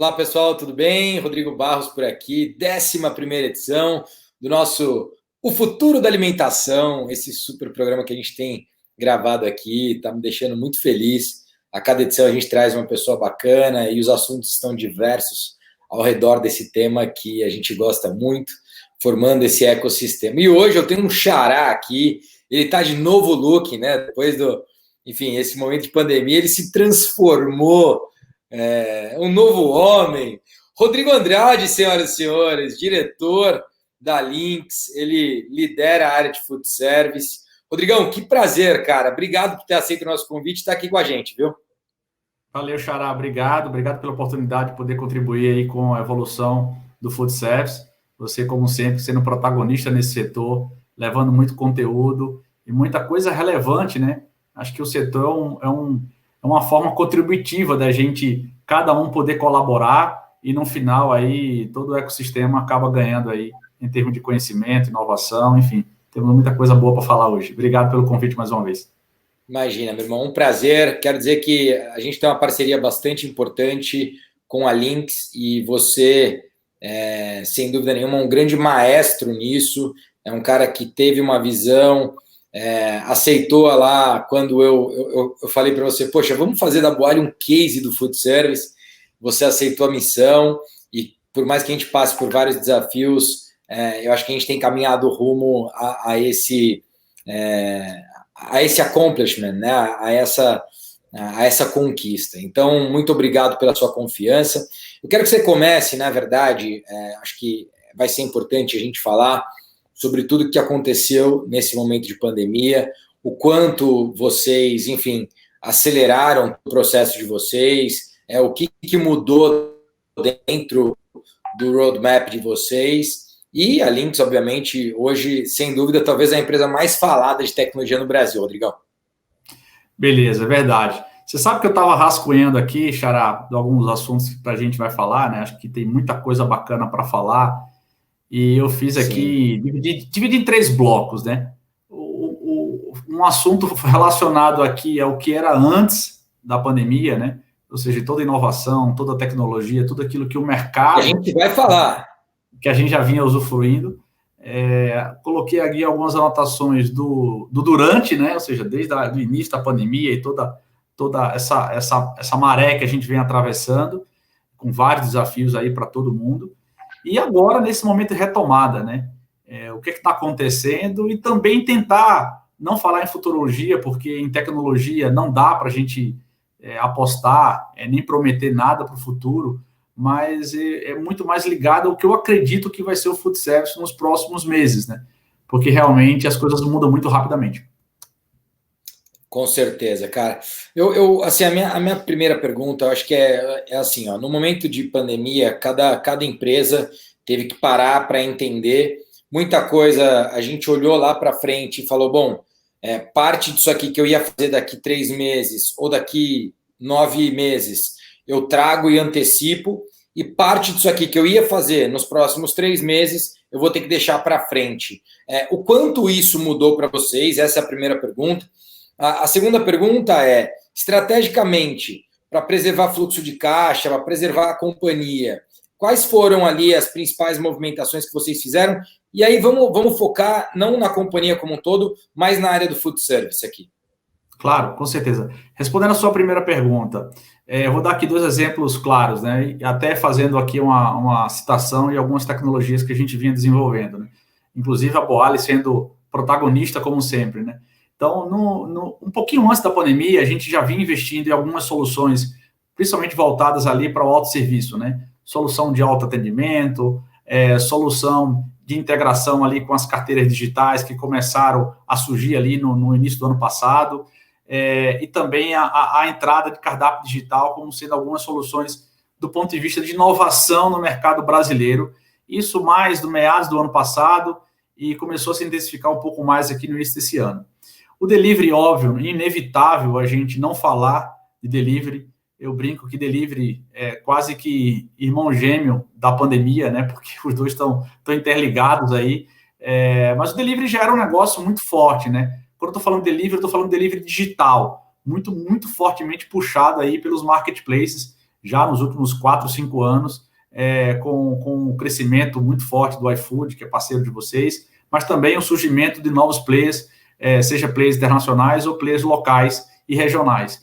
Olá pessoal, tudo bem? Rodrigo Barros por aqui, 11ª edição do nosso O Futuro da Alimentação, esse super programa que a gente tem gravado aqui, está me deixando muito feliz. A cada edição a gente traz uma pessoa bacana e os assuntos estão diversos ao redor desse tema que a gente gosta muito, formando esse ecossistema. E hoje eu tenho um xará aqui, ele está de novo look, né? Depois enfim, esse momento de pandemia, ele se transformou um novo homem. Rodrigo Andrade, senhoras e senhores, diretor da Lynx, ele lidera a área de food service. Rodrigão, que prazer, cara. Obrigado por ter aceito o nosso convite e estar aqui com a gente, viu? Valeu, Xará. Obrigado pela oportunidade de poder contribuir aí com a evolução do food service. Você, como sempre, sendo protagonista nesse setor, levando muito conteúdo e muita coisa relevante, né? Acho que o setor é uma forma contributiva da gente, cada um poder colaborar e no final aí todo o ecossistema acaba ganhando aí em termos de conhecimento, inovação, enfim. Temos muita coisa boa para falar hoje. Obrigado pelo convite mais uma vez. Imagina, meu irmão, um prazer. Quero dizer que a gente tem uma parceria bastante importante com a Lynx e você, sem dúvida nenhuma, um grande maestro nisso. É um cara que teve uma visão, aceitou lá quando eu falei para você, poxa, vamos fazer da Boalha um case do food service. Você aceitou a missão e por mais que a gente passe por vários desafios, eu acho que a gente tem caminhado rumo a esse accomplishment, né? a essa conquista. Então, muito obrigado pela sua confiança. Eu quero que você comece, na verdade, acho que vai ser importante a gente falar sobre tudo o que aconteceu nesse momento de pandemia, o quanto vocês, enfim, aceleraram o processo de vocês, o que mudou dentro do roadmap de vocês. E a Lynx, obviamente, hoje, sem dúvida, talvez a empresa mais falada de tecnologia no Brasil, Rodrigão. Beleza, é verdade. Você sabe que eu estava rascunhando aqui, Xará, de alguns assuntos que a gente vai falar, né? Acho que tem muita coisa bacana para falar. E eu fiz Sim. aqui, dividi em três blocos, né? Um assunto relacionado aqui é o que era antes da pandemia, né? Ou seja, toda inovação, toda tecnologia, tudo aquilo que o E a mercado, gente vai falar. que a gente já vinha usufruindo. Coloquei aqui algumas anotações do durante, né? Ou seja, desde o início da pandemia e toda essa maré que a gente vem atravessando, com vários desafios aí para todo mundo. E agora, nesse momento de retomada, né? O que está acontecendo e também tentar não falar em futurologia, porque em tecnologia não dá para a gente apostar, nem prometer nada para o futuro, mas é muito mais ligado ao que eu acredito que vai ser o food service nos próximos meses, né? Porque realmente as coisas mudam muito rapidamente. Com certeza, cara. Assim, a minha primeira pergunta, eu acho que é assim, ó, no momento de pandemia, cada empresa teve que parar para entender muita coisa. A gente olhou lá para frente e falou, bom, parte disso aqui que eu ia fazer daqui 3 meses ou daqui 9 meses, eu trago e antecipo, e parte disso aqui que eu ia fazer nos próximos 3 meses, eu vou ter que deixar para frente. O quanto isso mudou para vocês? Essa é a primeira pergunta. A segunda pergunta é, estrategicamente, para preservar fluxo de caixa, para preservar a companhia, quais foram ali as principais movimentações que vocês fizeram? E aí vamos focar não na companhia como um todo, mas na área do food service aqui. Claro, com certeza. Respondendo a sua primeira pergunta, eu vou dar aqui dois exemplos claros, né? E até fazendo aqui uma citação e algumas tecnologias que a gente vinha desenvolvendo, né? Inclusive a Boali sendo protagonista, como sempre, né? Então, um pouquinho antes da pandemia, a gente já vinha investindo em algumas soluções, principalmente voltadas ali para o autosserviço, né? Solução de autoatendimento, solução de integração ali com as carteiras digitais que começaram a surgir ali no início do ano passado. E também a entrada de cardápio digital como sendo algumas soluções do ponto de vista de inovação no mercado brasileiro. Isso mais do meados do ano passado e começou a se intensificar um pouco mais aqui no início desse ano. O delivery, óbvio, inevitável a gente não falar de delivery. Eu brinco que delivery é quase que irmão gêmeo da pandemia, né? Porque os dois estão interligados aí. Mas o delivery já era um negócio muito forte, né? Quando eu estou falando delivery, eu estou falando delivery digital, muito, muito fortemente puxado aí pelos marketplaces. já nos últimos 4, 5 anos, com um crescimento muito forte do iFood, que é parceiro de vocês, mas também o surgimento de novos players, seja players internacionais ou players locais e regionais.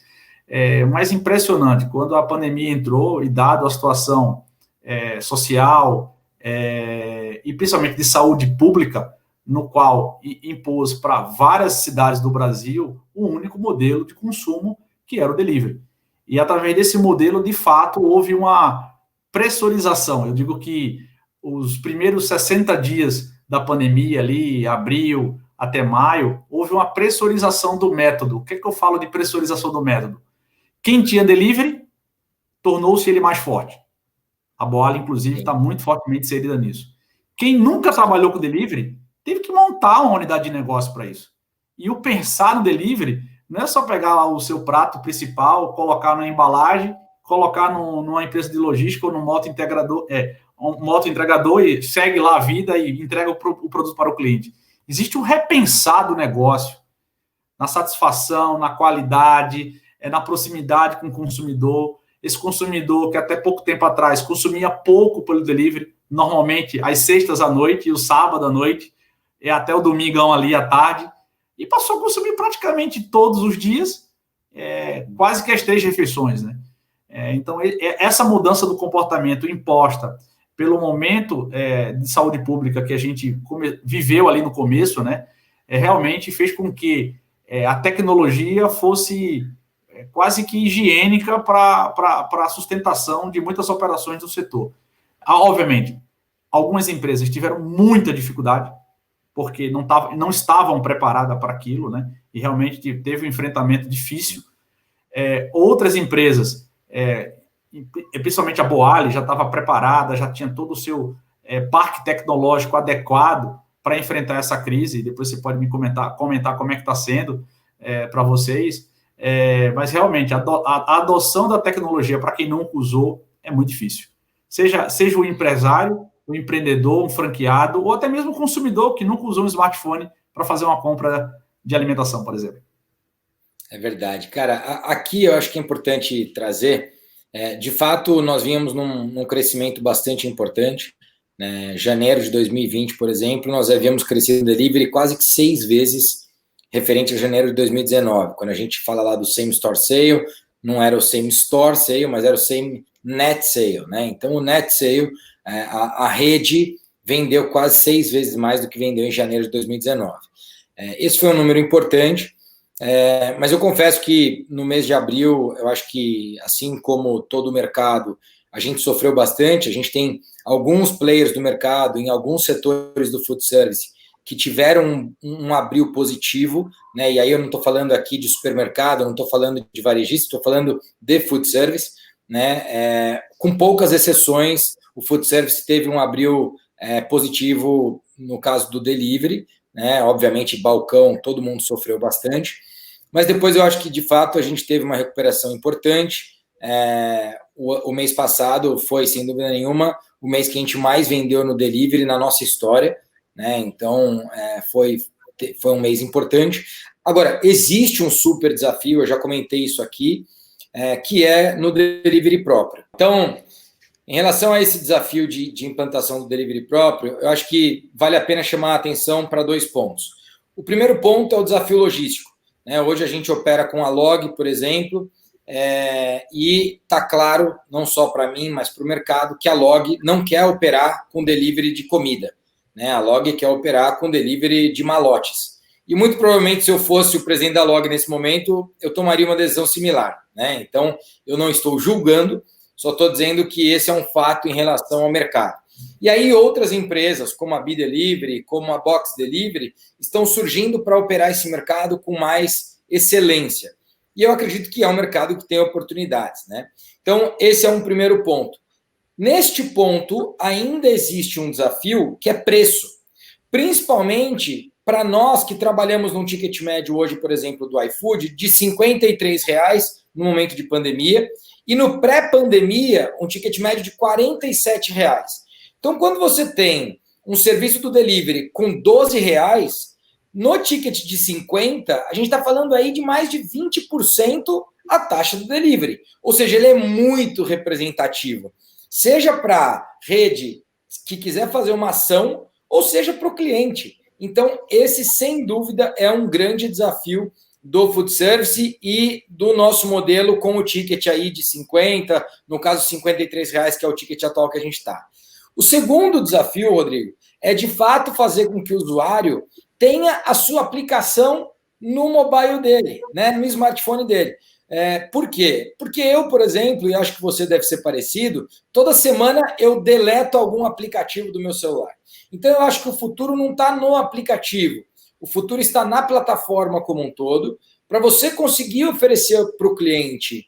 Mais impressionante, quando a pandemia entrou e dado a situação social e principalmente de saúde pública, no qual impôs para várias cidades do Brasil um único modelo de consumo, que era o delivery. E através desse modelo, de fato, houve uma pressurização. Eu digo que os primeiros 60 dias da pandemia, ali, abril até maio, houve uma pressurização do método. O que é que eu falo de pressurização do método? Quem tinha delivery, tornou-se ele mais forte. A Boali, inclusive, está muito fortemente inserida nisso. Quem nunca trabalhou com delivery, teve que montar uma unidade de negócio para isso. E o pensar no delivery não é só pegar lá o seu prato principal, colocar na embalagem, colocar numa empresa de logística ou num moto-entregador e segue lá a vida e entrega o produto para o cliente. Existe um repensar do negócio, na satisfação, na qualidade, na proximidade com o consumidor. Esse consumidor que até pouco tempo atrás consumia pouco pelo delivery, normalmente às sextas à noite e o sábado à noite, e até o domingão ali à tarde, e passou a consumir praticamente todos os dias, quase que as 3 refeições, né? Então, essa mudança do comportamento imposta pelo momento de saúde pública que a gente viveu ali no começo, né, realmente fez com que a tecnologia fosse quase que higiênica para a sustentação de muitas operações do setor. Obviamente, algumas empresas tiveram muita dificuldade, porque não estavam preparadas para aquilo, né? E realmente teve um enfrentamento difícil. Outras empresas, principalmente a Boali, já estava preparada, já tinha todo o seu parque tecnológico adequado para enfrentar essa crise. Depois você pode me comentar como é que está sendo para vocês. Mas realmente a adoção da tecnologia para quem nunca usou é muito difícil. Seja o empresário, o empreendedor, um franqueado, ou até mesmo o consumidor que nunca usou um smartphone para fazer uma compra de alimentação, por exemplo. É verdade. Cara, aqui eu acho que é importante trazer, de fato, nós vínhamos num crescimento bastante importante, né? Janeiro de 2020, por exemplo, nós havíamos crescido no delivery quase que 6 vezes referente a janeiro de 2019. Quando a gente fala lá do same store sale, não era o same store sale, mas era o same net sale, né? Então, o net sale, a rede vendeu quase 6 vezes mais do que vendeu em janeiro de 2019. Esse foi um número importante, mas eu confesso que no mês de abril, eu acho que, assim como todo o mercado, a gente sofreu bastante. A gente tem alguns players do mercado, em alguns setores do food service, que tiveram um abril positivo, né? E aí eu não estou falando aqui de supermercado, não estou falando de varejista, estou falando de food service, né? Com poucas exceções, o food service teve um abril positivo no caso do delivery, né? Obviamente, balcão, todo mundo sofreu bastante, mas depois eu acho que, de fato, a gente teve uma recuperação importante. O mês passado foi, sem dúvida nenhuma, o mês que a gente mais vendeu no delivery na nossa história, né? Então, foi um mês importante. Agora, existe um super desafio, eu já comentei isso aqui, que é no delivery próprio. Então, em relação a esse desafio de implantação do delivery próprio, eu acho que vale a pena chamar a atenção para 2 pontos. O primeiro ponto é o desafio logístico, né? Hoje a gente opera com a Log, por exemplo, e está claro, não só para mim, mas para o mercado, que a Log não quer operar com delivery de comida, né? A Log quer operar com delivery de malotes. E muito provavelmente, se eu fosse o presidente da Log nesse momento, eu tomaria uma decisão similar, né? Então, eu não estou julgando, só estou dizendo que esse é um fato em relação ao mercado. E aí outras empresas, como a B-Delivery, como a Box Delivery, estão surgindo para operar esse mercado com mais excelência. E eu acredito que é um mercado que tem oportunidades, né? Então, esse é um primeiro ponto. Neste ponto, ainda existe um desafio que é preço. Principalmente para nós que trabalhamos num ticket médio hoje, por exemplo, do iFood, de R$ 53 no momento de pandemia, e no pré-pandemia, um ticket médio de R$ 47. Então, quando você tem um serviço do delivery com R$ 12, no ticket de 50, a gente está falando aí de mais de 20% a taxa do delivery. Ou seja, ele é muito representativo. Seja para rede que quiser fazer uma ação, ou seja para o cliente. Então, esse, sem dúvida, é um grande desafio do food service e do nosso modelo com o ticket aí de 50, no caso R$53, que é o ticket atual que a gente está. O segundo desafio, Rodrigo, é de fato fazer com que o usuário tenha a sua aplicação no mobile dele, né, no smartphone dele. Por quê? Porque eu, por exemplo, e acho que você deve ser parecido, toda semana eu deleto algum aplicativo do meu celular. Então eu acho que o futuro não está no aplicativo, o futuro está na plataforma como um todo, para você conseguir oferecer para o cliente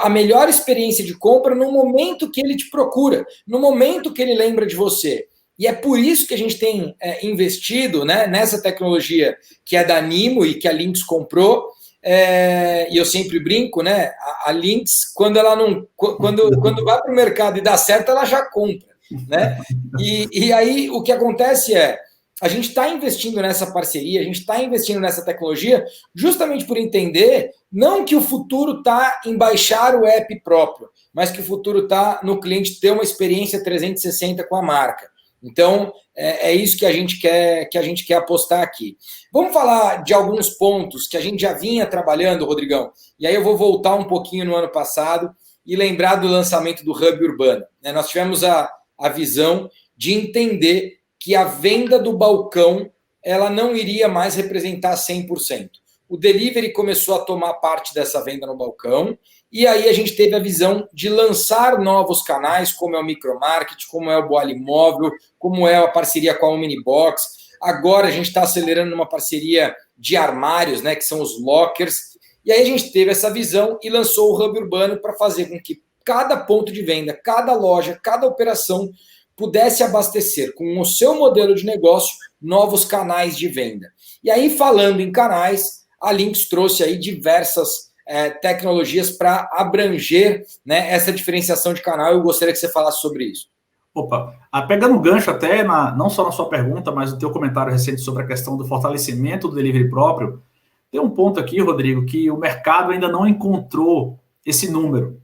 a melhor experiência de compra no momento que ele te procura, no momento que ele lembra de você. E é por isso que a gente tem investido, né, nessa tecnologia que é da Nimo e que a Lynx comprou. E eu sempre brinco, né? A Lynx, quando ela não, quando vai para o mercado e dá certo, ela já compra, né? E aí o que acontece é a gente está investindo nessa parceria, a gente está investindo nessa tecnologia, justamente por entender não que o futuro está em baixar o app próprio, mas que o futuro está no cliente ter uma experiência 360 com a marca. Então, é isso que a gente quer apostar aqui. Vamos falar de alguns pontos que a gente já vinha trabalhando, Rodrigão, e aí eu vou voltar um pouquinho no ano passado e lembrar do lançamento do Hub Urbano. Nós tivemos a visão de entender que a venda do balcão ela não iria mais representar 100%. O delivery começou a tomar parte dessa venda no balcão, e aí a gente teve a visão de lançar novos canais, como é o micromarket, como é o Boali Móvel, como é a parceria com a Omnibox. Agora a gente está acelerando uma parceria de armários, né, que são os lockers. E aí a gente teve essa visão e lançou o Hub Urbano para fazer com que cada ponto de venda, cada loja, cada operação pudesse abastecer com o seu modelo de negócio novos canais de venda. E aí, falando em canais, a Lynx trouxe aí diversas tecnologias para abranger, né, essa diferenciação de canal. Eu gostaria que você falasse sobre isso. Opa, pegando um gancho até, não só na sua pergunta, mas no teu comentário recente sobre a questão do fortalecimento do delivery próprio, tem um ponto aqui, Rodrigo, que o mercado ainda não encontrou esse número.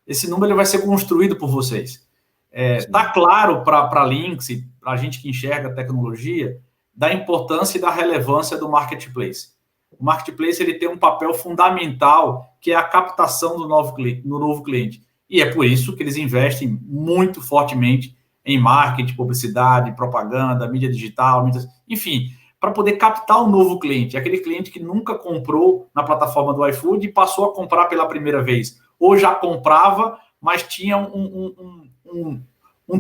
Esse número ele vai ser construído por vocês. Tá claro para a Lynx e para a gente que enxerga a tecnologia da importância e da relevância do marketplace. O marketplace ele tem um papel fundamental, que é a captação do novo cliente. E é por isso que eles investem muito fortemente em marketing, publicidade, propaganda, mídia digital, enfim, para poder captar um novo cliente. Aquele cliente que nunca comprou na plataforma do iFood e passou a comprar pela primeira vez. Ou já comprava, mas tinha um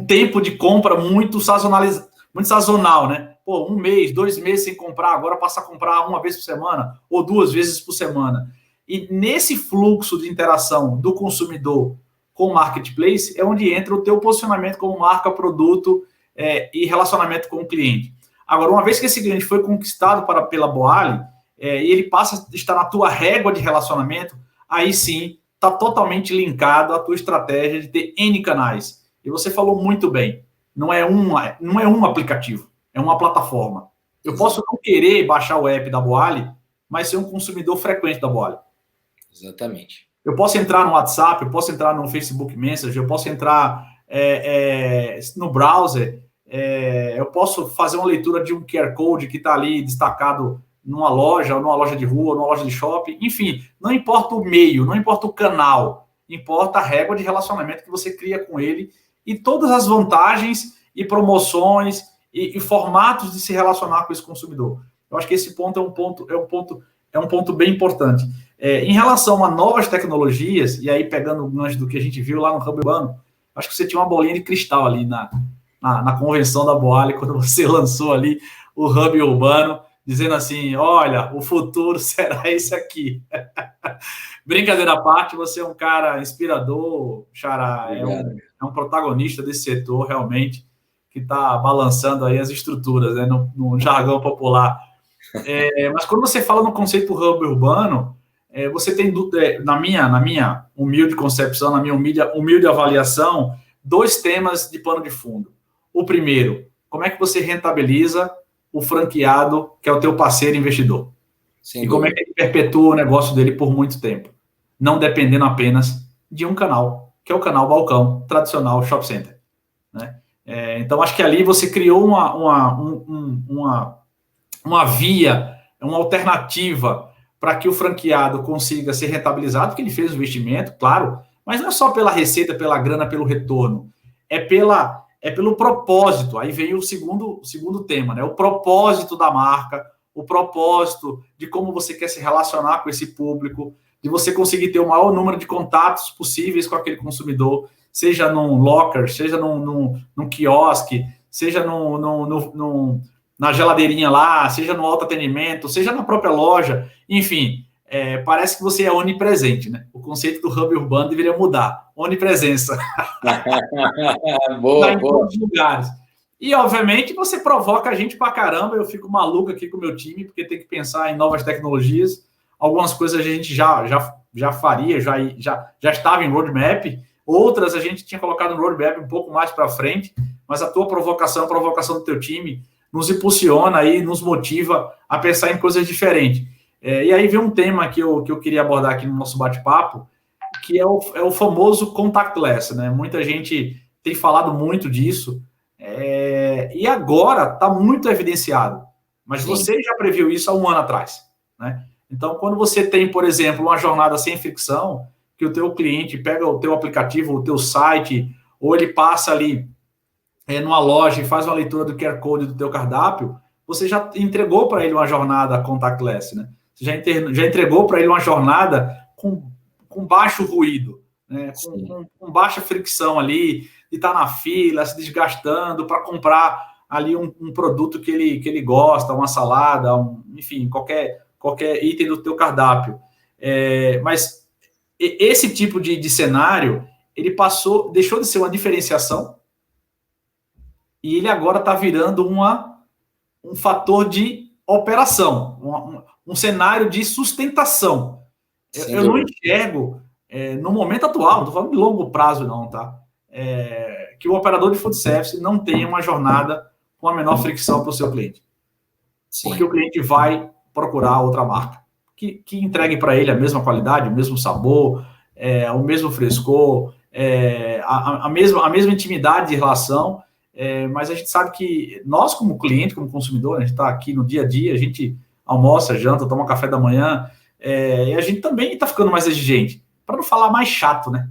tempo de compra muito sazonal, né? Pô, 1 mês, 2 meses sem comprar, agora passa a comprar 1 vez por semana ou 2 vezes por semana. E nesse fluxo de interação do consumidor com o marketplace é onde entra o teu posicionamento como marca, produto e relacionamento com o cliente. Agora, uma vez que esse cliente foi conquistado pela Boali e ele passa a estar na tua régua de relacionamento, aí sim está totalmente linkado à tua estratégia de ter N canais. E você falou muito bem, não é um aplicativo, é uma plataforma. Eu posso não querer baixar o app da Boali, mas ser um consumidor frequente da Boali. Exatamente. Eu posso entrar no WhatsApp, eu posso entrar no Facebook Messenger, eu posso entrar no browser, eu posso fazer uma leitura de um QR Code que está ali destacado numa loja, ou numa loja de rua, ou numa loja de shopping. Enfim, não importa o meio, não importa o canal, importa a régua de relacionamento que você cria com ele e todas as vantagens e promoções e formatos de se relacionar com esse consumidor. Eu acho que esse ponto é um ponto bem importante. Em relação a novas tecnologias, e aí pegando o gancho do que a gente viu lá no Hub Urbano, acho que você tinha uma bolinha de cristal ali na convenção da Boali, quando você lançou ali o Hub Urbano, dizendo assim, olha, o futuro será esse aqui. Brincadeira à parte, você é um cara inspirador, Xará, é um protagonista desse setor, realmente, que está balançando aí as estruturas, né, no jargão popular. Mas quando você fala no conceito do Hub Urbano, você tem, na minha humilde concepção, na minha humilde avaliação, 2 temas de pano de fundo. O primeiro, como é que você rentabiliza o franqueado, que é o teu parceiro investidor? Sim, e como é que ele perpetua o negócio dele por muito tempo? não dependendo apenas de um canal, que é o canal balcão tradicional Shop Center, né? Então, acho que ali você criou uma via, uma alternativa para que o franqueado consiga ser rentabilizado, porque ele fez o investimento, claro, mas não é só pela receita, pela grana, pelo retorno, é pelo propósito. Aí vem o segundo tema, né? O propósito da marca, o propósito de como você quer se relacionar com esse público, de você conseguir ter o maior número de contatos possíveis com aquele consumidor, seja num locker, seja num quiosque, seja na geladeirinha lá, seja no autoatendimento, seja na própria loja, enfim, parece que você é onipresente, né? O conceito do hub urbano deveria mudar, onipresença. Boa, Em boa. todos os lugares. E, obviamente, você provoca a gente pra caramba, eu fico maluco aqui com o meu time, porque tem que pensar em novas tecnologias, algumas coisas a gente já faria, já estava em roadmap, outras a gente tinha colocado no roadmap um pouco mais para frente, mas a tua provocação, a provocação do teu time, nos impulsiona e nos motiva a pensar em coisas diferentes. E aí vem um tema que eu queria abordar aqui no nosso bate-papo, que é o famoso contactless, né? Muita gente tem falado muito disso, e agora está muito evidenciado. Mas Sim. Você já previu isso há um ano atrás, né? Então, quando você tem, por exemplo, uma jornada sem fricção, que o teu cliente pega o teu aplicativo, o teu site, ou ele passa ali numa loja e faz uma leitura do QR Code do teu cardápio, você já entregou para ele uma jornada contactless, né? Você já entregou para ele uma jornada com baixo ruído, né? Com baixa fricção ali, de estar na fila, se desgastando para comprar ali um produto que ele gosta, uma salada, enfim, qualquer item do teu cardápio. Mas esse tipo de cenário, ele deixou de ser uma diferenciação e ele agora está virando um fator de operação, um cenário de sustentação. Eu não enxergo, no momento atual, não estou falando de longo prazo não, tá? Que o operador de food service não tenha uma jornada com a menor fricção para o seu cliente. Sim. Porque o cliente vai procurar outra marca que entregue para ele a mesma qualidade, o mesmo sabor, o mesmo frescor, a mesma intimidade de relação, mas a gente sabe que nós, como cliente, como consumidor, a gente está aqui no dia a dia, a gente almoça, janta, toma café da manhã, e a gente também está ficando mais exigente, para não falar mais chato, né?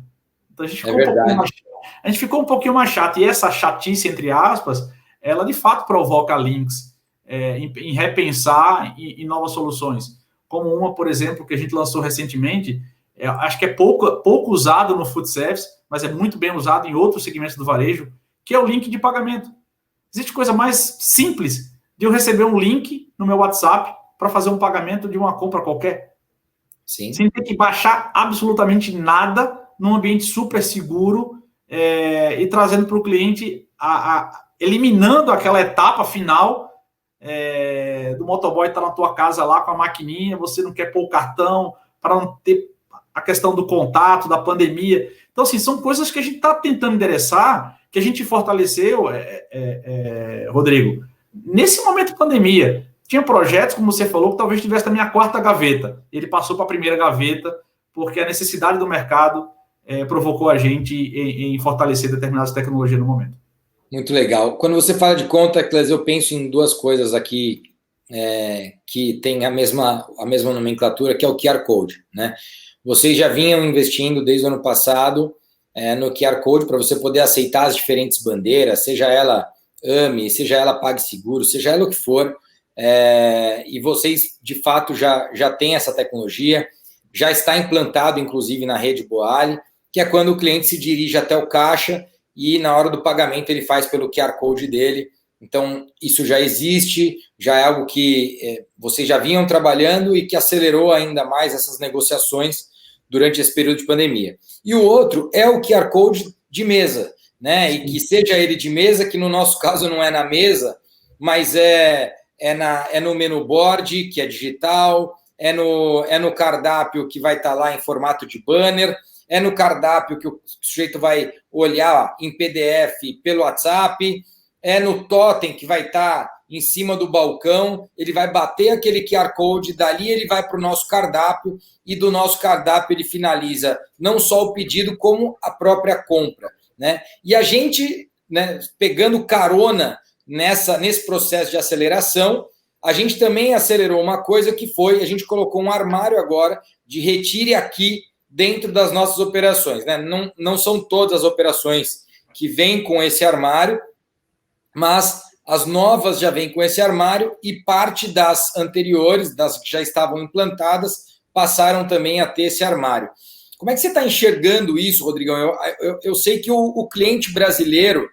Então a gente ficou um pouquinho mais chato, e essa chatice, entre aspas, ela de fato provoca links em repensar em novas soluções, como uma, por exemplo, que a gente lançou recentemente, acho que é pouco usado no food service, mas é muito bem usado em outros segmentos do varejo, que é o link de pagamento. Existe coisa mais simples de eu receber um link no meu WhatsApp para fazer um pagamento de uma compra qualquer. Sim. Sem ter que baixar absolutamente nada, num ambiente super seguro, e trazendo para o cliente, eliminando aquela etapa final do motoboy estar na tua casa lá com a maquininha, você não quer pôr o cartão, para não ter a questão do contato, da pandemia. Então, assim, são coisas que a gente está tentando endereçar, que a gente fortaleceu, Rodrigo, nesse momento de pandemia. Tinha projetos, como você falou, que talvez tivesse na minha quarta gaveta. Ele passou para a primeira gaveta, porque a necessidade do mercado provocou a gente em fortalecer determinadas tecnologias no momento. Muito legal. Quando você fala de contactless, eu penso em duas coisas aqui que tem a mesma nomenclatura, que é o QR Code, né? Vocês já vinham investindo desde o ano passado no QR Code para você poder aceitar as diferentes bandeiras, seja ela AME, seja ela PagSeguro, seja ela o que for, e vocês, de fato, já têm essa tecnologia, já está implantado, inclusive, na rede Boali, que é quando o cliente se dirige até o caixa e, na hora do pagamento, ele faz pelo QR Code dele. Então, isso já existe, já é algo que vocês já vinham trabalhando e que acelerou ainda mais essas negociações durante esse período de pandemia. E o outro é o QR Code de mesa, né? E que seja ele de mesa, que no nosso caso não é na mesa, mas é no menu board, que é digital, é no cardápio, que vai estar lá em formato de banner, é no cardápio que o sujeito vai olhar em PDF pelo WhatsApp, é no totem, que vai estar em cima do balcão, ele vai bater aquele QR Code, dali ele vai para o nosso cardápio, e do nosso cardápio ele finaliza não só o pedido, como a própria compra, né? E a gente, né, pegando carona nesse processo de aceleração, a gente também acelerou uma coisa que foi, a gente colocou um armário agora de retire aqui dentro das nossas operações, né? Não são todas as operações que vêm com esse armário, mas as novas já vêm com esse armário e parte das anteriores, das que já estavam implantadas, passaram também a ter esse armário. Como é que você está enxergando isso, Rodrigão? Eu sei que o cliente brasileiro,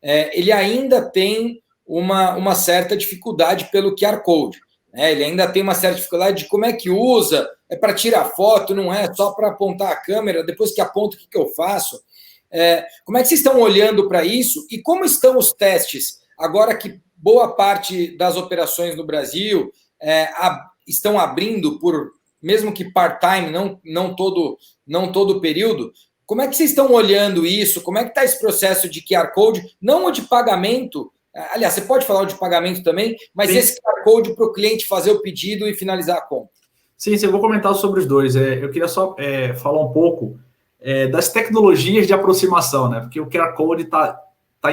ele ainda tem uma certa dificuldade pelo QR Code, né? Ele ainda tem uma certa dificuldade de como é que usa, é para tirar foto, não é só para apontar a câmera, depois que aponto, o que eu faço? Como é que vocês estão olhando para isso e como estão os testes, agora que boa parte das operações no Brasil estão abrindo por, mesmo que part-time, não todo o período? Como é que vocês estão olhando isso? Como é que está esse processo de QR Code? Não o de pagamento, aliás, você pode falar o de pagamento também, mas sim, esse QR Code para o cliente fazer o pedido e finalizar a compra. Sim, eu vou comentar sobre os dois. Eu queria só falar um pouco das tecnologias de aproximação, né? Porque o QR Code está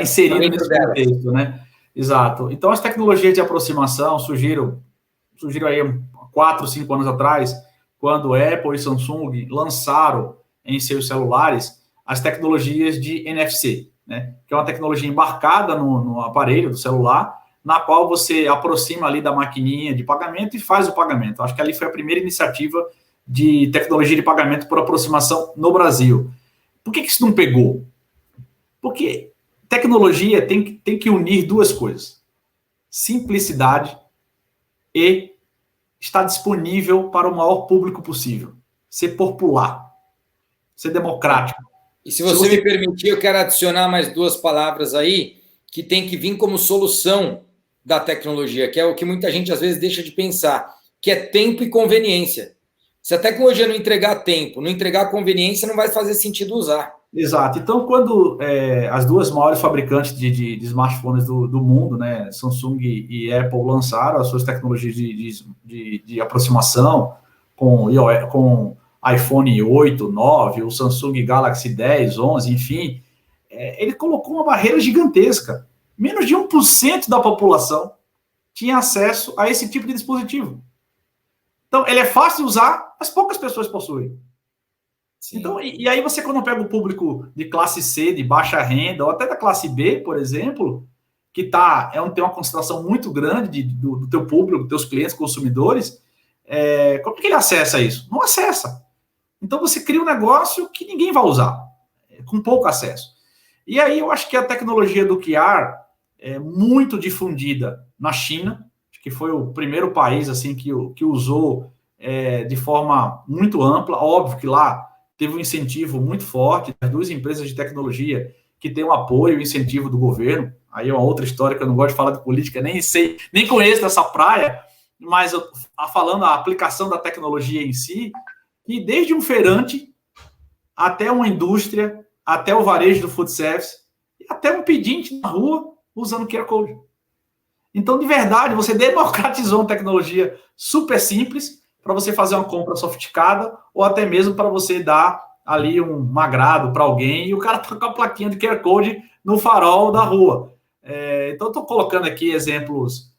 inserido nesse contexto, né? Exato. Então, as tecnologias de aproximação surgiram aí 4, 5 anos atrás, quando Apple e Samsung lançaram em seus celulares as tecnologias de NFC, né? Que é uma tecnologia embarcada no aparelho do celular, na qual você aproxima ali da maquininha de pagamento e faz o pagamento. Acho que ali foi a primeira iniciativa de tecnologia de pagamento por aproximação no Brasil. Por que isso não pegou? Porque tecnologia tem que unir duas coisas: simplicidade e estar disponível para o maior público possível. Ser popular, ser democrático. E se você me permitir, eu quero adicionar mais 2 palavras aí, que tem que vir como solução da tecnologia, que é o que muita gente às vezes deixa de pensar, que é tempo e conveniência. Se a tecnologia não entregar tempo, não entregar conveniência, não vai fazer sentido usar. Exato. Então, quando as 2 maiores fabricantes de smartphones do mundo, né, Samsung e Apple, lançaram as suas tecnologias de aproximação com iPhone 8, 9, o Samsung Galaxy 10, 11, enfim, ele colocou uma barreira gigantesca. Menos de 1% da população tinha acesso a esse tipo de dispositivo. Então, ele é fácil de usar, mas poucas pessoas possuem. Sim. Então, e aí você, quando pega o público de classe C, de baixa renda, ou até da classe B, por exemplo, que tem uma concentração muito grande do teu público, dos teus clientes, consumidores, como é que ele acessa isso? Não acessa. Então, você cria um negócio que ninguém vai usar, com pouco acesso. E aí, eu acho que a tecnologia do QR é muito difundida na China, que foi o primeiro país assim que usou de forma muito ampla. Óbvio que lá teve um incentivo muito forte das 2 empresas de tecnologia que têm um apoio e incentivo do governo. Aí é uma outra história que eu não gosto de falar de política, nem conheço dessa praia, mas falando a aplicação da tecnologia em si, que desde um feirante até uma indústria, até o varejo do food service, e até um pedinte na rua usando QR Code. Então, de verdade, você democratizou uma tecnologia super simples para você fazer uma compra sofisticada ou até mesmo para você dar ali um agrado para alguém e o cara tá com a plaquinha de QR Code no farol da rua. Então, estou colocando aqui exemplos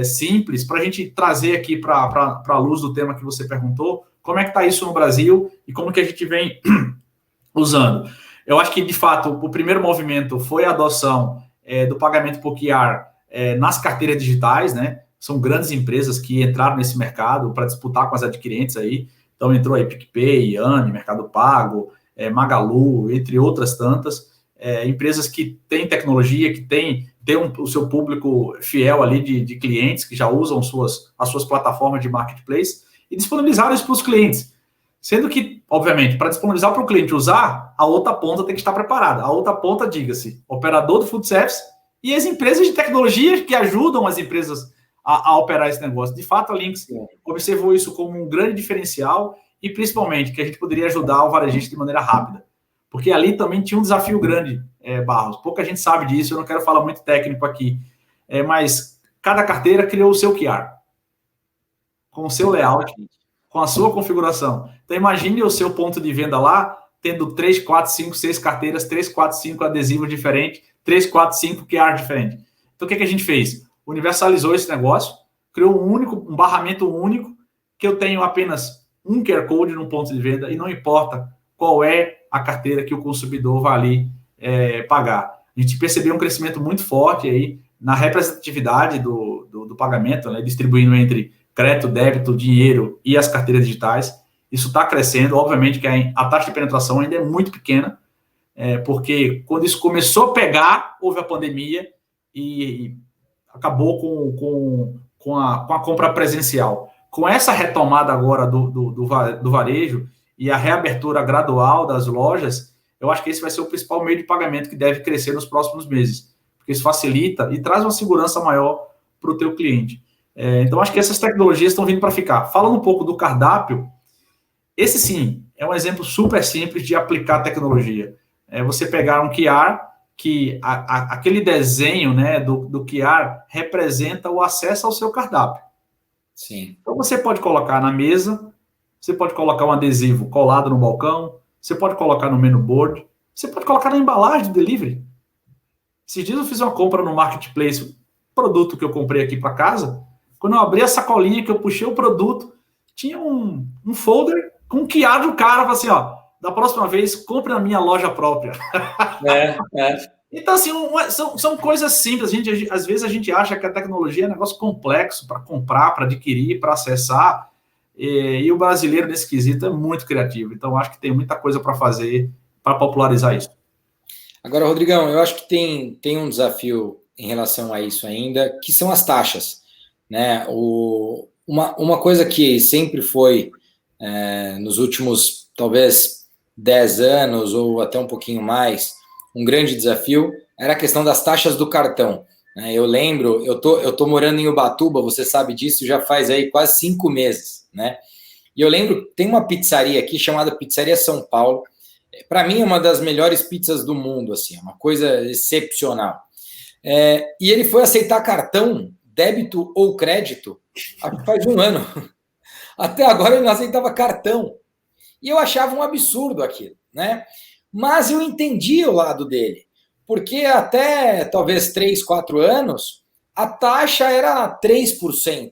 simples para a gente trazer aqui para a luz do tema que você perguntou, como é que está isso no Brasil e como que a gente vem usando. Eu acho que, de fato, o primeiro movimento foi a adoção do pagamento por QR nas carteiras digitais, né? São grandes empresas que entraram nesse mercado para disputar com as adquirentes aí. Então, entrou aí PicPay, Yami, Mercado Pago, Magalu, entre outras tantas. Empresas que têm tecnologia, que têm o seu público fiel ali de clientes, que já usam as suas plataformas de marketplace e disponibilizaram isso para os clientes. Sendo que, obviamente, para disponibilizar para o cliente usar, a outra ponta tem que estar preparada. A outra ponta, diga-se, operador do food service e as empresas de tecnologia que ajudam as empresas a operar esse negócio. De fato, a Lynx observou isso como um grande diferencial e, principalmente, que a gente poderia ajudar o varejista de maneira rápida. Porque ali também tinha um desafio grande, Barros. Pouca gente sabe disso, eu não quero falar muito técnico aqui. Mas cada carteira criou o seu QR, com o seu layout, com a sua configuração. Então, imagine o seu ponto de venda lá, tendo 3, 4, 5, 6 carteiras, 3, 4, 5 adesivos diferentes, 3, 4, 5 QR diferentes. Então, o que a gente fez? Universalizou esse negócio, criou um barramento único, que eu tenho apenas um QR Code no ponto de venda, e não importa qual é a carteira que o consumidor vai ali pagar. A gente percebeu um crescimento muito forte aí na representatividade do pagamento, né, distribuindo entre crédito, débito, dinheiro e as carteiras digitais. Isso está crescendo, obviamente que a taxa de penetração ainda é muito pequena, porque quando isso começou a pegar, houve a pandemia e acabou com a compra presencial. Com essa retomada agora do varejo e a reabertura gradual das lojas, eu acho que esse vai ser o principal meio de pagamento que deve crescer nos próximos meses, porque isso facilita e traz uma segurança maior para o teu cliente. Então, acho que essas tecnologias estão vindo para ficar. Falando um pouco do cardápio, esse sim é um exemplo super simples de aplicar tecnologia. Você pegar um QR, que aquele desenho, né, do QR representa o acesso ao seu cardápio. Sim. Então, você pode colocar na mesa, você pode colocar um adesivo colado no balcão, você pode colocar no menu board, você pode colocar na embalagem do delivery. Esses dias eu fiz uma compra no Marketplace, produto que eu comprei aqui para casa. Quando eu abri a sacolinha, que eu puxei o produto, tinha um folder com um QR do cara, assim, ó, da próxima vez, compre na minha loja própria. Então, assim, são coisas simples. Às vezes a gente acha que a tecnologia é um negócio complexo para comprar, para adquirir, para acessar, e o brasileiro, nesse quesito, é muito criativo. Então, acho que tem muita coisa para fazer para popularizar isso. Agora, Rodrigão, eu acho que tem um desafio em relação a isso ainda, que são as taxas, né? Uma coisa que sempre foi, nos últimos, talvez, 10 anos, ou até um pouquinho mais, um grande desafio, era a questão das taxas do cartão. Eu lembro, eu tô morando em Ubatuba, você sabe disso, já faz aí quase 5 meses, né? E eu lembro, tem uma pizzaria aqui chamada Pizzaria São Paulo. Para mim é uma das melhores pizzas do mundo, assim, é uma coisa excepcional. E ele foi aceitar cartão, débito ou crédito, acho que faz 1 ano. Até agora ele não aceitava cartão. E eu achava um absurdo aquilo, né? Mas eu entendi o lado dele, porque até talvez 3, 4 anos, a taxa era 3%,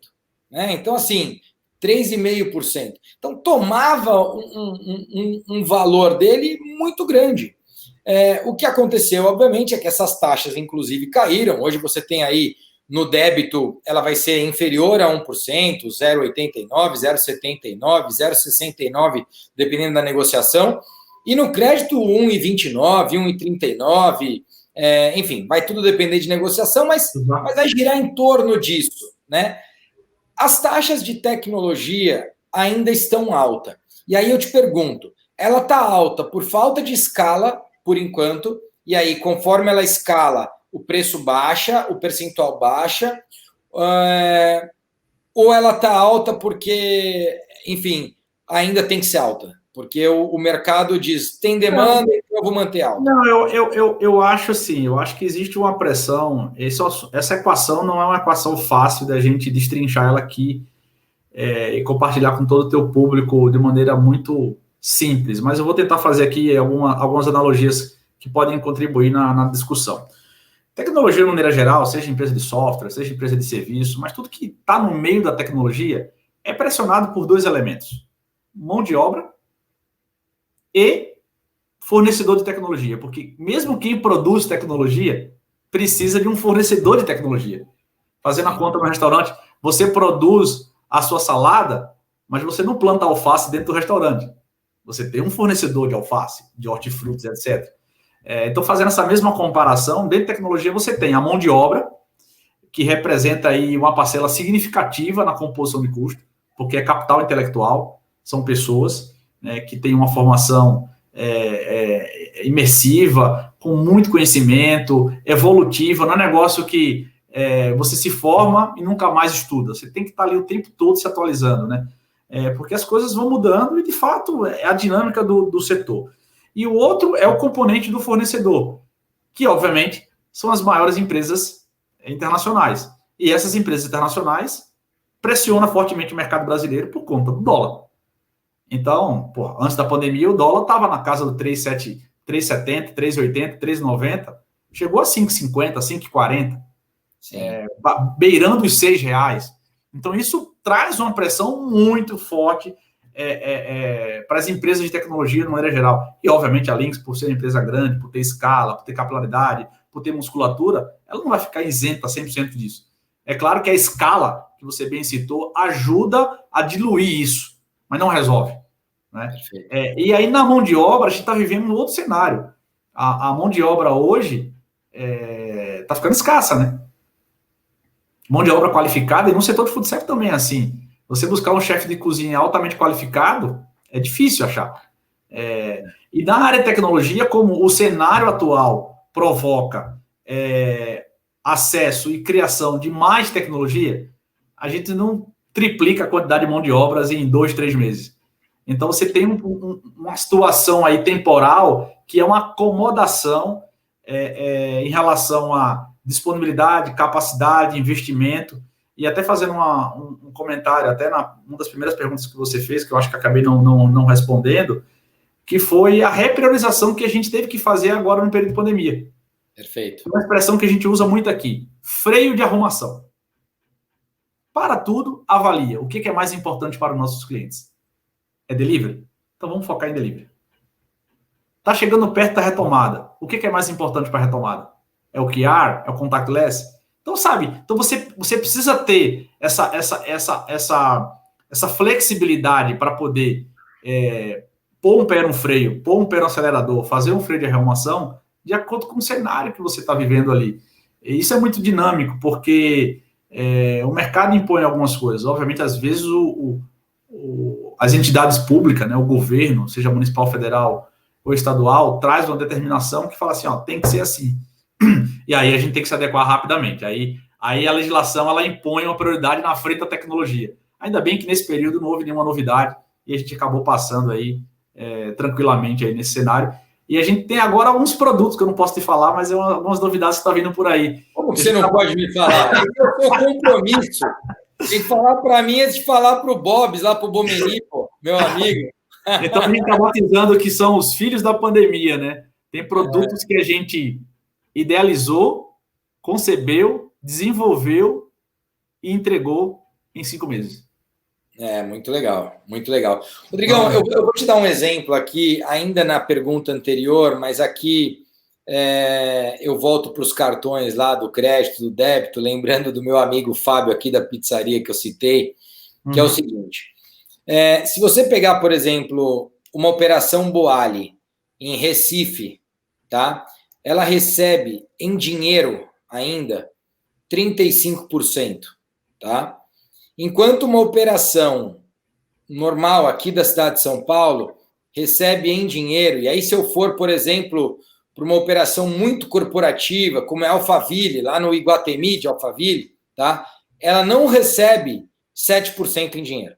né? Então, assim, 3,5%. Então, tomava um valor dele muito grande. O que aconteceu, obviamente, é que essas taxas, inclusive, caíram. Hoje você tem aí, no débito, ela vai ser inferior a 1%, 0,89%, 0,79%, 0,69%, dependendo da negociação. E no crédito, 1,29%, 1,39%, enfim, vai tudo depender de negociação, mas vai girar em torno disso, né? As taxas de tecnologia ainda estão altas. E aí eu te pergunto, ela está alta por falta de escala, por enquanto, e aí conforme ela escala, o preço baixa, o percentual baixa, ou ela está alta porque, enfim, ainda tem que ser alta? Porque o mercado diz, tem demanda, então eu vou manter alta. Não, eu acho assim, eu acho que existe uma pressão, essa equação não é uma equação fácil da gente destrinchar ela aqui e compartilhar com todo o teu público de maneira muito simples, mas eu vou tentar fazer aqui algumas analogias que podem contribuir na discussão. Tecnologia, de maneira geral, seja empresa de software, seja empresa de serviço, mas tudo que está no meio da tecnologia é pressionado por 2 elementos: mão de obra e fornecedor de tecnologia, porque mesmo quem produz tecnologia precisa de um fornecedor de tecnologia. Fazendo a conta no restaurante, você produz a sua salada, mas você não planta alface dentro do restaurante. Você tem um fornecedor de alface, de hortifrutis, etc. Então, fazendo essa mesma comparação, dentro de tecnologia você tem a mão de obra, que representa aí uma parcela significativa na composição de custo, porque é capital intelectual, são pessoas, né, que têm uma formação imersiva, com muito conhecimento, evolutiva, não é um negócio que você se forma e nunca mais estuda, você tem que estar ali o tempo todo se atualizando, né? Porque as coisas vão mudando e, de fato, é a dinâmica do setor. E o outro é o componente do fornecedor, que, obviamente, são as maiores empresas internacionais. E essas empresas internacionais pressionam fortemente o mercado brasileiro por conta do dólar. Então, antes da pandemia, o dólar estava na casa do 3,70, 3,80, 3,90, chegou a 5,50, 5,40, beirando os R$ 6. Então, isso traz uma pressão muito forte para as empresas de tecnologia, de maneira geral. E, obviamente, a Lynx, por ser uma empresa grande, por ter escala, por ter capilaridade, por ter musculatura, ela não vai ficar isenta 100% disso. É claro que a escala, que você bem citou, ajuda a diluir isso, mas não resolve. Né? E aí, na mão de obra, a gente está vivendo um outro cenário. A mão de obra hoje está ficando escassa, né? Mão de obra qualificada, e no setor de food service também é assim. Você buscar um chefe de cozinha altamente qualificado, é difícil achar. E na área de tecnologia, como o cenário atual provoca acesso e criação de mais tecnologia, a gente não triplica a quantidade de mão de obras em 2, 3 meses. Então, você tem uma situação aí temporal que é uma acomodação em relação a disponibilidade, capacidade, investimento, e até fazendo um comentário, até uma das primeiras perguntas que você fez, que eu acho que acabei não respondendo, que foi a repriorização que a gente teve que fazer agora no período de pandemia. Perfeito. Uma expressão que a gente usa muito aqui, freio de arrumação. Para tudo, avalia. O que é mais importante para os nossos clientes? É delivery? Então vamos focar em delivery. Está chegando perto da retomada. O que é mais importante para a retomada? É o QR? É o contactless? Então, sabe? Então você precisa ter essa flexibilidade para poder pôr um pé no freio, pôr um pé no acelerador, fazer um freio de arrumação de acordo com o cenário que você está vivendo ali. E isso é muito dinâmico, porque o mercado impõe algumas coisas. Obviamente, às vezes, as entidades públicas, né, o governo, seja municipal, federal ou estadual, traz uma determinação que fala assim, tem que ser assim. E aí a gente tem que se adequar rapidamente. Aí a legislação ela impõe uma prioridade na frente da tecnologia. Ainda bem que nesse período não houve nenhuma novidade e a gente acabou passando aí tranquilamente aí nesse cenário. E a gente tem agora alguns produtos que eu não posso te falar, mas algumas novidades que estão vindo por aí. Como você não pode me falar? Eu tenho compromisso. Tem que falar para mim antes de falar para o Bob's, lá para o Bomeni, meu amigo. Então a gente está batizando que são os filhos da pandemia, né? Tem produtos que a gente idealizou, concebeu, desenvolveu e entregou em 5 meses. Muito legal, muito legal. Rodrigão, eu vou te dar um exemplo aqui, ainda na pergunta anterior, mas aqui eu volto para os cartões lá do crédito, do débito, lembrando do meu amigo Fábio aqui da pizzaria que eu citei, que é o seguinte, se você pegar, por exemplo, uma operação Boali em Recife, tá? Ela recebe em dinheiro ainda 35%, tá? Enquanto uma operação normal aqui da cidade de São Paulo recebe em dinheiro, e aí se eu for, por exemplo, para uma operação muito corporativa, como é a Alphaville, lá no Iguatemi de Alphaville, tá? Ela não recebe 7% em dinheiro.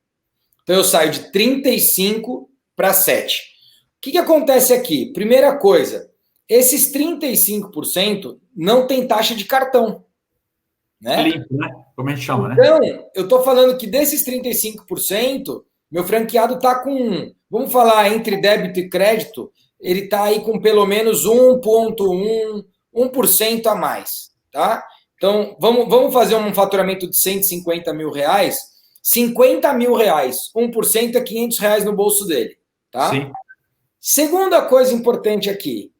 Então eu saio de 35% para 7%. O que acontece aqui? Primeira coisa, esses 35% não tem taxa de cartão. Né? Limpo, né? Como a gente chama, então, eu estou falando que desses 35%, meu franqueado está com, vamos falar, entre débito e crédito, ele está aí com pelo menos 1,1%, 1% a mais. Tá? Então, vamos fazer um faturamento de 150 mil reais, 50 mil reais, 1% é 500 reais no bolso dele. Tá? Sim. Segunda coisa importante aqui,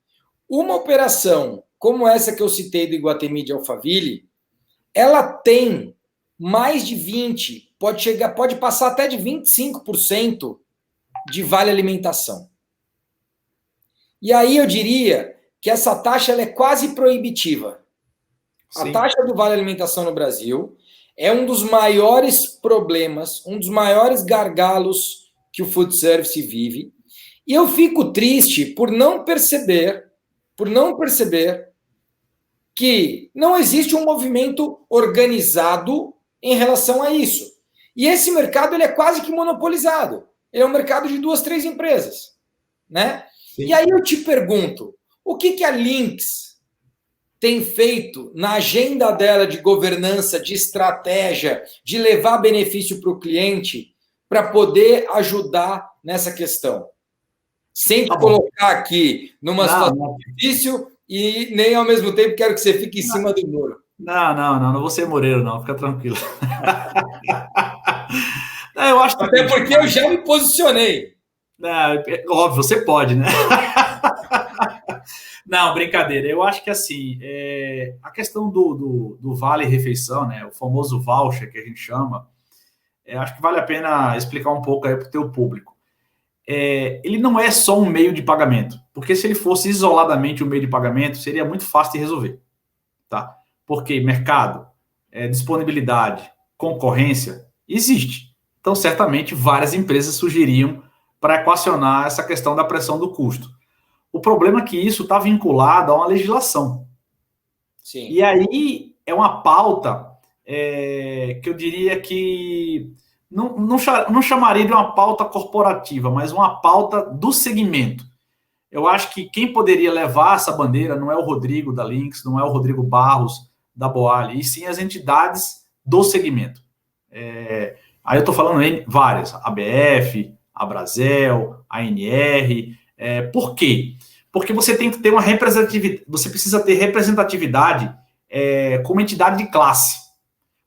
uma operação como essa que eu citei do Iguatemi de Alphaville, ela tem mais de 20%, pode passar até de 25% de vale alimentação. E aí eu diria que essa taxa ela é quase proibitiva. Sim. A taxa do vale alimentação no Brasil é um dos maiores problemas, um dos maiores gargalos que o food service vive. E eu fico triste por não perceber que não existe um movimento organizado em relação a isso. E esse mercado ele é quase que monopolizado. Ele é um mercado de 2, 3 empresas. Né? E aí eu te pergunto, o que a Lynx tem feito na agenda dela de governança, de estratégia, de levar benefício para o cliente, para poder ajudar nessa questão? Sem te colocar aqui numa situação difícil e nem ao mesmo tempo quero que você fique em cima do muro. Não vou ser Moreiro, não, fica tranquilo. Eu acho Até porque eu já me posicionei. Óbvio, você pode, né? Não, brincadeira. Eu acho que assim, a questão do Vale Refeição, né, o famoso voucher que a gente chama, acho que vale a pena explicar um pouco aí para o teu público. Ele não é só um meio de pagamento, porque se ele fosse isoladamente um meio de pagamento, seria muito fácil de resolver, tá? Porque mercado, disponibilidade, concorrência, existe. Então, certamente, várias empresas surgiriam para equacionar essa questão da pressão do custo. O problema é que isso está vinculado a uma legislação. Sim. E aí é uma pauta que eu diria que não chamaria de uma pauta corporativa, mas uma pauta do segmento. Eu acho que quem poderia levar essa bandeira não é o Rodrigo da Lynx, não é o Rodrigo Barros da Boali, e sim as entidades do segmento. Aí eu estou falando em várias, a ABF, a Brasel, a ANR. Por quê? Porque você tem que ter uma representatividade, você precisa ter representatividade como entidade de classe,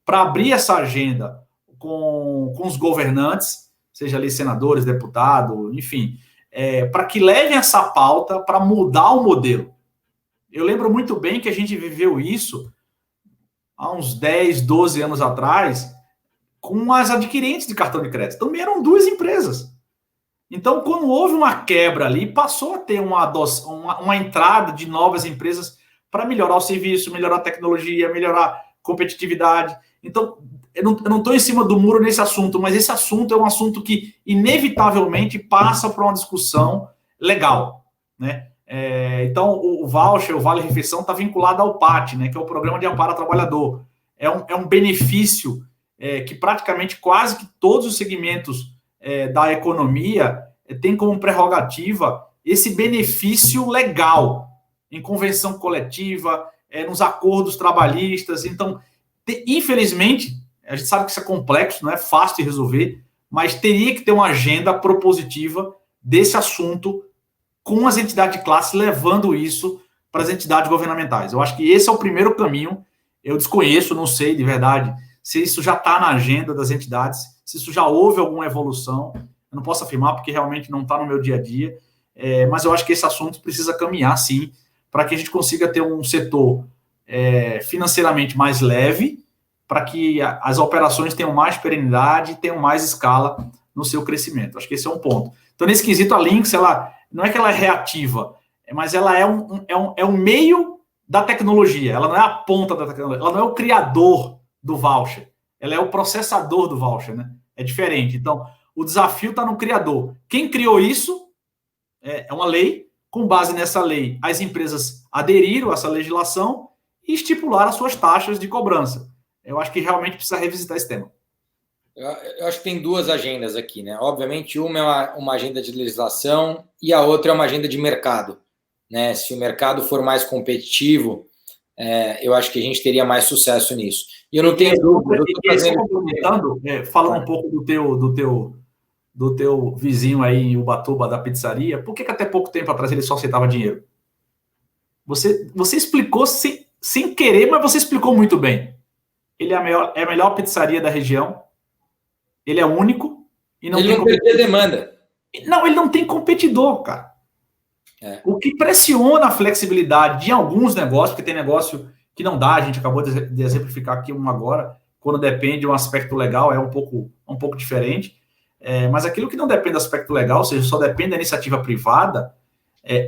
para abrir essa agenda com os governantes, seja ali senadores, deputados, enfim, para que levem essa pauta para mudar o modelo. Eu lembro muito bem que a gente viveu isso há uns 10, 12 anos atrás, com as adquirentes de cartão de crédito. Também eram duas empresas. Então, quando houve uma quebra ali, passou a ter uma entrada de novas empresas para melhorar o serviço, melhorar a tecnologia, melhorar a competitividade. Então, eu não estou em cima do muro nesse assunto, mas esse assunto é um assunto que, inevitavelmente, passa por uma discussão legal, né? Então, o voucher, o Vale Refeição, está vinculado ao PAT, né, que é o Programa de Amparo ao Trabalhador. É um benefício que praticamente quase que todos os segmentos da economia tem como prerrogativa esse benefício legal em convenção coletiva, nos acordos trabalhistas. Então, infelizmente, a gente sabe que isso é complexo, não é fácil de resolver, mas teria que ter uma agenda propositiva desse assunto com as entidades de classe, levando isso para as entidades governamentais. Eu acho que esse é o primeiro caminho. Eu desconheço, não sei de verdade se isso já está na agenda das entidades, se isso já houve alguma evolução. Eu não posso afirmar porque realmente não está no meu dia a dia, mas eu acho que esse assunto precisa caminhar, sim, para que a gente consiga ter um setor financeiramente mais leve, para que as operações tenham mais perenidade e tenham mais escala no seu crescimento. Acho que esse é um ponto. Então, nesse quesito, a Lynx, ela não é que ela é reativa, mas ela é um meio da tecnologia. Ela não é a ponta da tecnologia. Ela não é o criador do voucher. Ela é o processador do voucher, né? É diferente. Então, o desafio está no criador. Quem criou isso é uma lei. Com base nessa lei, as empresas aderiram a essa legislação e estipularam as suas taxas de cobrança. Eu acho que realmente precisa revisitar esse tema. Eu acho que tem duas agendas aqui, né? Obviamente, uma é uma agenda de legislação e a outra é uma agenda de mercado, né? Se o mercado for mais competitivo, eu acho que a gente teria mais sucesso nisso. E eu não tenho dúvida. Falando um pouco do teu vizinho aí em Ubatuba da pizzaria, por que até pouco tempo atrás ele só aceitava dinheiro? Você explicou sem querer, mas você explicou muito bem. Ele é a melhor pizzaria da região. Ele é único e não ele tem não perdeu demanda. Não, ele não tem competidor, cara. O que pressiona a flexibilidade de alguns negócios, porque tem negócio que não dá, a gente acabou de exemplificar aqui um agora, quando depende de um aspecto legal, é um pouco diferente. Mas aquilo que não depende do aspecto legal, ou seja, só depende da iniciativa privada,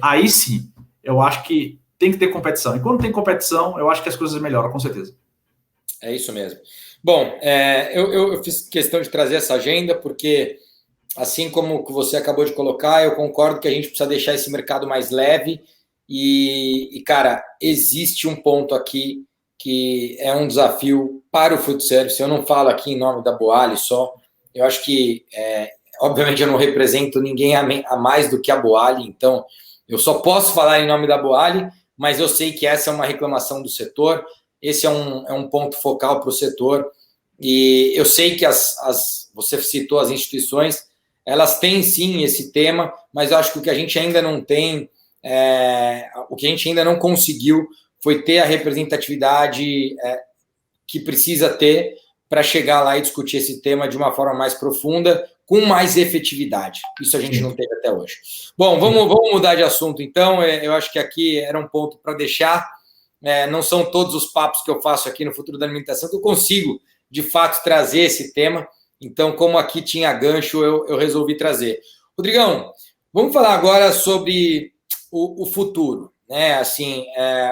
aí sim, eu acho que tem que ter competição. E quando tem competição, eu acho que as coisas melhoram, com certeza. É isso mesmo. Bom, eu fiz questão de trazer essa agenda porque, assim como você acabou de colocar, eu concordo que a gente precisa deixar esse mercado mais leve e cara, existe um ponto aqui que é um desafio para o food service. Eu não falo aqui em nome da Boali só. Eu acho que, obviamente, eu não represento ninguém a mais do que a Boali, então eu só posso falar em nome da Boali, mas eu sei que essa é uma reclamação do setor, esse é um ponto focal para o setor, e eu sei que você citou as instituições, elas têm sim esse tema, mas eu acho que o que a gente ainda não tem, o que a gente ainda não conseguiu foi ter a representatividade que precisa ter para chegar lá e discutir esse tema de uma forma mais profunda, com mais efetividade. Isso a gente não teve até hoje. Bom, vamos mudar de assunto, então. Eu acho que aqui era um ponto para deixar. Não são todos os papos que eu faço aqui no Futuro da Alimentação que eu consigo, de fato, trazer esse tema. Então, como aqui tinha gancho, eu resolvi trazer. Rodrigão, vamos falar agora sobre o futuro, né? Assim,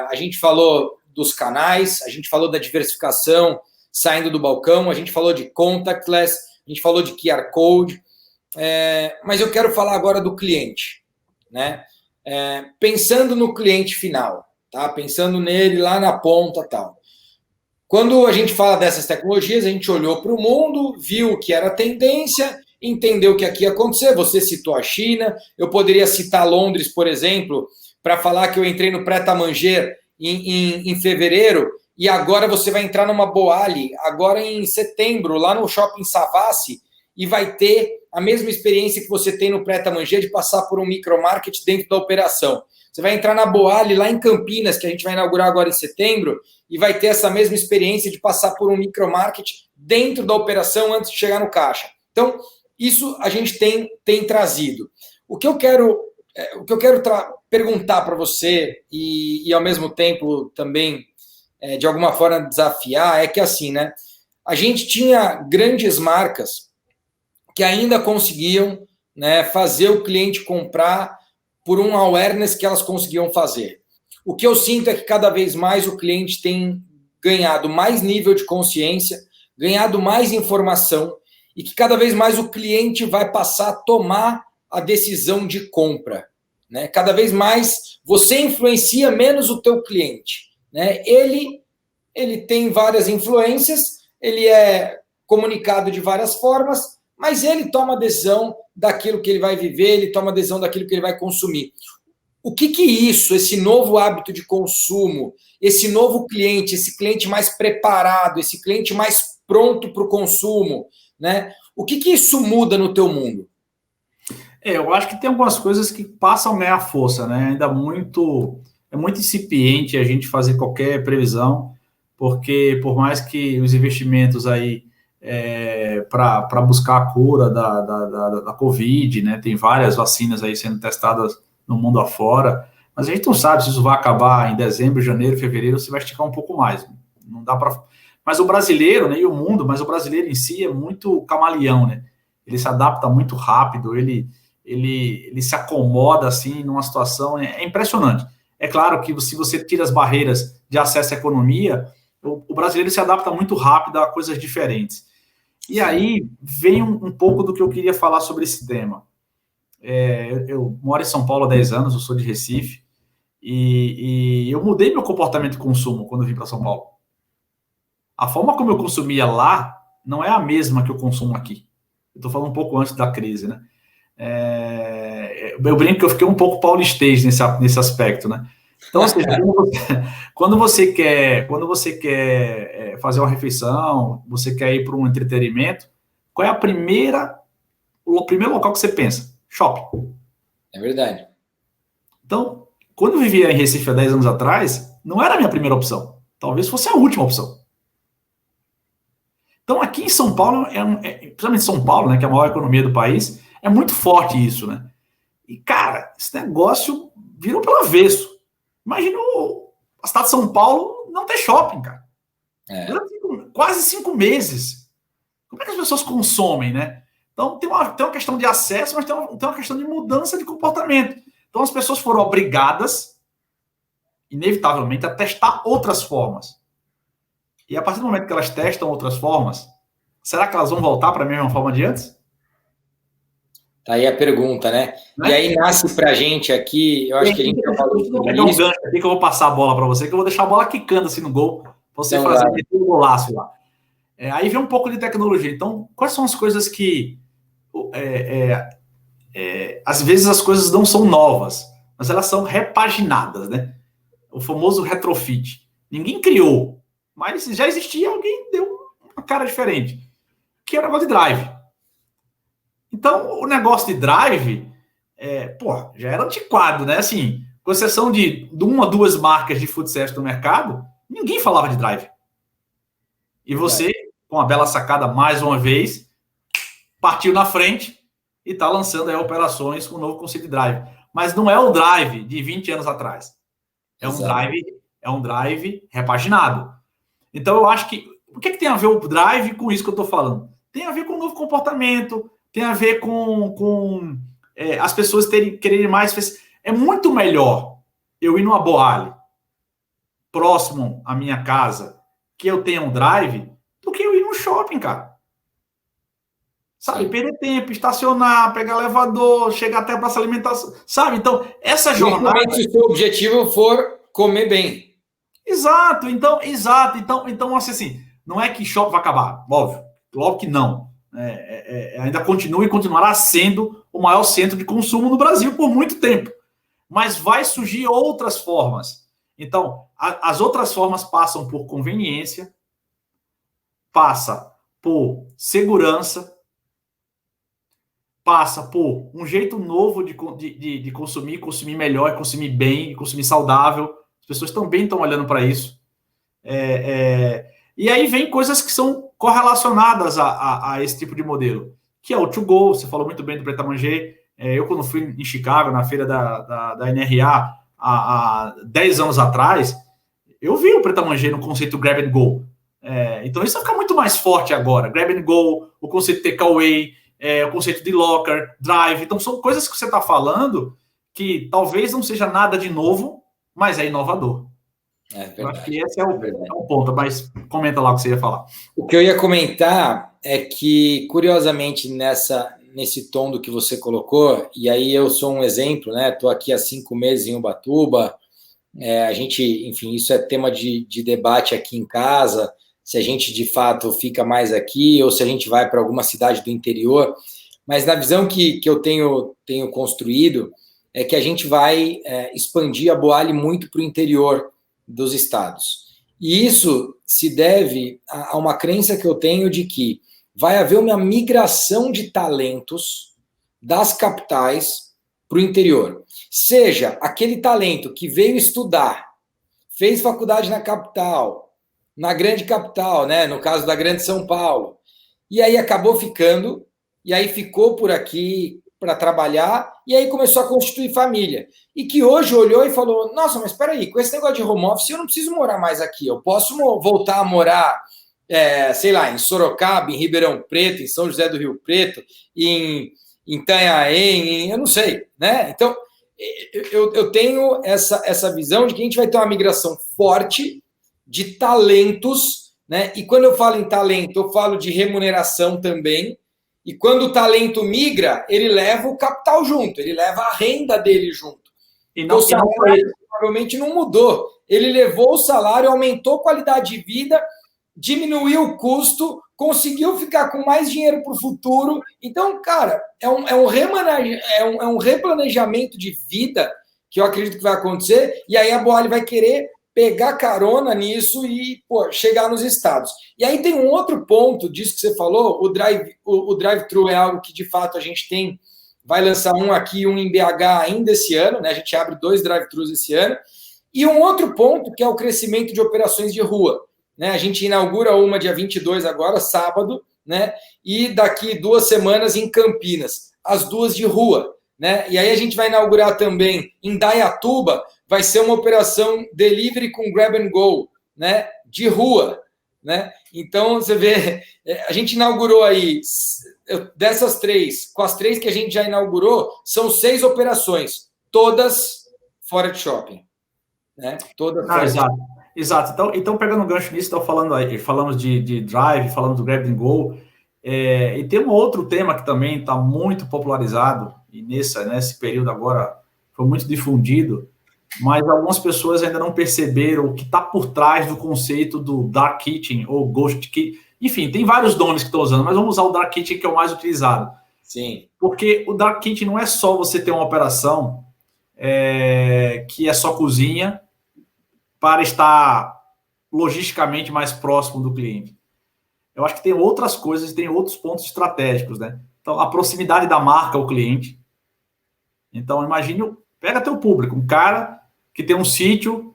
a gente falou dos canais, a gente falou da diversificação saindo do balcão, a gente falou de contactless, a gente falou de QR Code, mas eu quero falar agora do cliente, né? Pensando no cliente final, tá? Pensando nele lá na ponta e tal. Quando a gente fala dessas tecnologias, a gente olhou para o mundo, viu o que era tendência, entendeu o que aqui ia acontecer. Você citou a China, eu poderia citar Londres, por exemplo, para falar que eu entrei no Pret-a-Manger em fevereiro, e agora você vai entrar numa Boali, agora em setembro, lá no Shopping Savassi, e vai ter a mesma experiência que você tem no Pret-a-Manger de passar por um micromarket dentro da operação. Você vai entrar na Boali, lá em Campinas, que a gente vai inaugurar agora em setembro, e vai ter essa mesma experiência de passar por um micromarket dentro da operação antes de chegar no caixa. Então, isso a gente tem trazido. O que eu quero perguntar para você, e ao mesmo tempo também, de alguma forma, desafiar, é que assim, né? A gente tinha grandes marcas que ainda conseguiam, né, fazer o cliente comprar por um awareness que elas conseguiam fazer. O que eu sinto é que cada vez mais o cliente tem ganhado mais nível de consciência, ganhado mais informação, e que cada vez mais o cliente vai passar a tomar a decisão de compra, né? Cada vez mais você influencia menos o teu cliente, né? Ele tem várias influências, ele é comunicado de várias formas, mas ele toma a decisão daquilo que ele vai viver, ele toma a decisão daquilo que ele vai consumir. O que isso, esse novo hábito de consumo, esse novo cliente, esse cliente mais preparado, esse cliente mais pronto para o consumo, né? O que isso muda no teu mundo? Eu acho que tem algumas coisas que passam a ganhar força, né? Ainda é muito incipiente a gente fazer qualquer previsão, porque por mais que os investimentos aí para buscar a cura da Covid, né? Tem várias vacinas aí sendo testadas no mundo afora, mas a gente não sabe se isso vai acabar em dezembro, janeiro, fevereiro, se vai esticar um pouco mais. Não dá para. Mas o brasileiro, né, e o mundo, mas o brasileiro em si é muito camaleão, né? Ele se adapta muito rápido, ele se acomoda assim numa situação, é impressionante. É claro que se você tira as barreiras de acesso à economia, o brasileiro se adapta muito rápido a coisas diferentes. E aí vem um pouco do que eu queria falar sobre esse tema. Eu moro em São Paulo há 10 anos, eu sou de Recife, e eu mudei meu comportamento de consumo quando eu vim para São Paulo. A forma como eu consumia lá não é a mesma que eu consumo aqui. Eu estou falando um pouco antes da crise, né? Eu brinco que eu fiquei um pouco paulistês nesse aspecto, né? Então, ou seja, quando você quer fazer uma refeição, você quer ir para um entretenimento, qual é o primeiro local que você pensa? Shopping. É verdade. Então, quando eu vivia em Recife há 10 anos atrás, não era a minha primeira opção. Talvez fosse a última opção. Então, aqui em São Paulo, principalmente São Paulo, né, que é a maior economia do país, é muito forte isso, né? E, cara, esse negócio virou pelo avesso. Imagina a cidade de São Paulo não ter shopping, cara. Durante quase 5 meses. Como é que as pessoas consomem, né? Então, tem uma questão de acesso, mas tem uma questão de mudança de comportamento. Então, as pessoas foram obrigadas, inevitavelmente, a testar outras formas. E a partir do momento que elas testam outras formas, será que elas vão voltar para a mesma forma de antes? Tá aí a pergunta, né? E aí nasce para a gente aqui, eu acho que a gente já falou sobre isso. Um gancho aqui que eu vou passar a bola para você, que eu vou deixar a bola quicando assim no gol, para você fazer um golaço lá. Aí vem um pouco de tecnologia. Então, quais são as coisas que... às vezes as coisas não são novas, mas elas são repaginadas, né? o famoso retrofit. Ninguém criou, mas já existia, alguém deu uma cara diferente, que é o negócio de drive. Então, o negócio de drive, já era antiquado, né? Assim, com exceção de uma ou duas marcas de food service no mercado, ninguém falava de drive. E você, com a bela sacada, mais uma vez, partiu na frente e está lançando aí operações com o novo conceito de drive. Mas não é o drive de 20 anos atrás. É um drive repaginado. Então, eu acho que... O que tem a ver o drive com isso que eu estou falando? Tem a ver com o novo comportamento, tem a ver com as pessoas quererem mais... É muito melhor eu ir numa Boali, próximo à minha casa, que eu tenha um drive, do que eu ir num shopping, cara. Sabe? Sim. Perder tempo, estacionar, pegar elevador, chegar até a praça de alimentação. Sabe? Então, essa jornada... Se o seu objetivo for comer bem. Exato. Então, assim, não é que shopping vai acabar. Óbvio que não. Ainda continua e continuará sendo o maior centro de consumo no Brasil por muito tempo. Mas vai surgir outras formas. Então, as outras formas passam por conveniência, passa por segurança, passa por um jeito novo de consumir melhor, consumir bem, consumir saudável. As pessoas também estão olhando para isso. E aí vem coisas que são correlacionadas a esse tipo de modelo, que é o to go. Você falou muito bem do Pret a Manger. Eu, quando fui em Chicago, na feira da NRA, há 10 anos atrás, eu vi o Pret a Manger no conceito grab and go. Então isso vai ficar muito mais forte agora. Grab and go, o conceito takeaway, o conceito de locker, drive. Então são coisas que você está falando que talvez não seja nada de novo, mas é inovador. Eu acho que esse é o ponto, mas comenta lá o que você ia falar. O que eu ia comentar é que, curiosamente, nesse tom do que você colocou, e aí eu sou um exemplo, né? Estou aqui há 5 meses em Ubatuba, a gente, enfim, isso é tema de debate aqui em casa, se a gente de fato fica mais aqui ou se a gente vai para alguma cidade do interior, mas na visão que eu tenho construído é que a gente vai expandir a Boali muito para o interior dos estados. E isso se deve a uma crença que eu tenho de que vai haver uma migração de talentos das capitais para o interior. Seja aquele talento que veio estudar, fez faculdade na capital, na grande capital, né? No caso da grande São Paulo, e aí acabou ficando, e aí ficou por aqui para trabalhar, e aí começou a constituir família. E que hoje olhou e falou, nossa, mas espera aí, com esse negócio de home office eu não preciso morar mais aqui, eu posso voltar a morar, sei lá, em Sorocaba, em Ribeirão Preto, em São José do Rio Preto, em Itanhaém, eu não sei, né? Então, eu tenho essa visão de que a gente vai ter uma migração forte de talentos, né? E quando eu falo em talento, eu falo de remuneração também. E quando o talento migra, ele leva o capital junto, ele leva a renda dele junto. E não, o salário provavelmente não mudou. Ele levou o salário, aumentou a qualidade de vida, diminuiu o custo, conseguiu ficar com mais dinheiro para o futuro. Então, cara, é um replanejamento de vida que eu acredito que vai acontecer, e aí a Boali vai querer pegar carona nisso e chegar nos estados. E aí tem um outro ponto disso que você falou, o drive-thru é algo que, de fato, a gente vai lançar um aqui, um em BH ainda esse ano, né? A gente abre 2 drive-thrus esse ano. E um outro ponto que é o crescimento de operações de rua, né? A gente inaugura uma dia 22 agora, sábado, né? E daqui 2 semanas em Campinas, as 2 de rua, né? E aí a gente vai inaugurar também em Dayatuba, vai ser uma operação delivery com grab and go, né? De rua, né? Então, você vê, a gente inaugurou aí, dessas 3, com as 3 que a gente já inaugurou, são 6 operações, todas fora de shopping, né? Todas fora de shopping. Exato. Então, pegando um gancho nisso, falamos de drive, falamos do grab and go, e tem um outro tema que também está muito popularizado, e nesse período agora foi muito difundido, mas algumas pessoas ainda não perceberam o que está por trás do conceito do Dark Kitchen ou Ghost Kitchen. Enfim, tem vários nomes que estão usando, mas vamos usar o Dark Kitchen, que é o mais utilizado. Sim. Porque o Dark Kitchen não é só você ter uma operação que é só cozinha para estar logisticamente mais próximo do cliente. Eu acho que tem outras coisas, tem outros pontos estratégicos, né? Então, a proximidade da marca ao cliente. Então, imagine, pega teu público, um cara que tem um sítio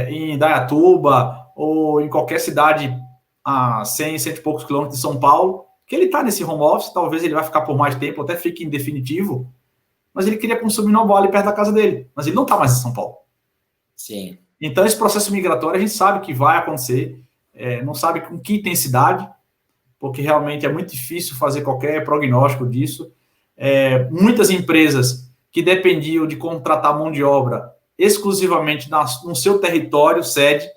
em Indaiatuba ou em qualquer cidade a 100 e poucos quilômetros de São Paulo, que ele está nesse home office, talvez ele vai ficar por mais tempo, até fique em definitivo, mas ele queria consumir no ali perto da casa dele, mas ele não está mais em São Paulo. Sim. Então, esse processo migratório, a gente sabe que vai acontecer, não sabe com que intensidade, porque realmente é muito difícil fazer qualquer prognóstico disso. Muitas empresas que dependiam de contratar mão de obra exclusivamente no seu território, sede,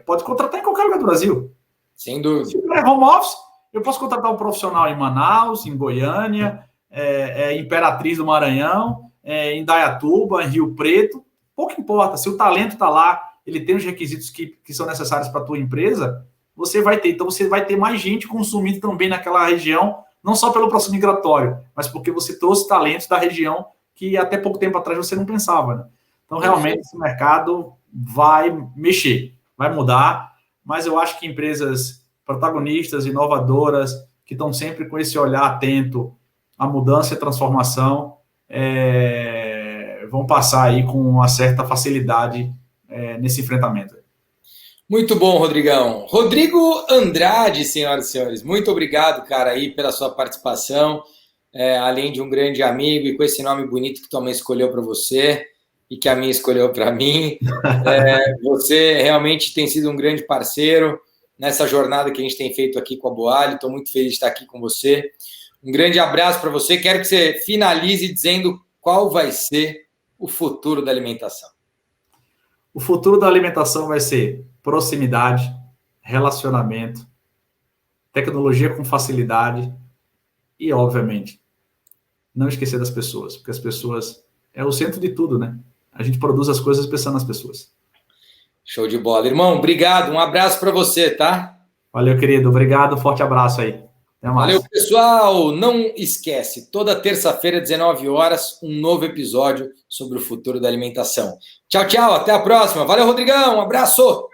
pode contratar em qualquer lugar do Brasil. Sem dúvida. Se é home office, eu posso contratar um profissional em Manaus, em Goiânia, em Imperatriz do Maranhão, em Indaiatuba, em Rio Preto. Pouco importa, se o talento está lá, ele tem os requisitos que são necessários para a tua empresa, você vai ter. Então, você vai ter mais gente consumindo também naquela região, não só pelo processo migratório, mas porque você trouxe talentos da região que até pouco tempo atrás você não pensava, né? Então, realmente, esse mercado vai mexer, vai mudar, mas eu acho que empresas protagonistas, inovadoras, que estão sempre com esse olhar atento à mudança e transformação, vão passar aí com uma certa facilidade nesse enfrentamento. Muito bom, Rodrigão. Rodrigo Andrade, senhoras e senhores, muito obrigado, cara, aí pela sua participação, além de um grande amigo e com esse nome bonito que tua mãe escolheu para você e que a minha escolheu para mim. Você realmente tem sido um grande parceiro nessa jornada que a gente tem feito aqui com a Boali. Estou muito feliz de estar aqui com você. Um grande abraço para você. Quero que você finalize dizendo qual vai ser o futuro da alimentação. O futuro da alimentação vai ser proximidade, relacionamento, tecnologia com facilidade e, obviamente, não esquecer das pessoas, porque as pessoas é o centro de tudo, né? A gente produz as coisas pensando nas pessoas. Show de bola. Irmão, obrigado. Um abraço para você, tá? Valeu, querido. Obrigado. Forte abraço aí. Até mais. Valeu, pessoal. Não esquece, toda terça-feira, 19 horas, um novo episódio sobre o futuro da alimentação. Tchau, tchau. Até a próxima. Valeu, Rodrigão. Um abraço.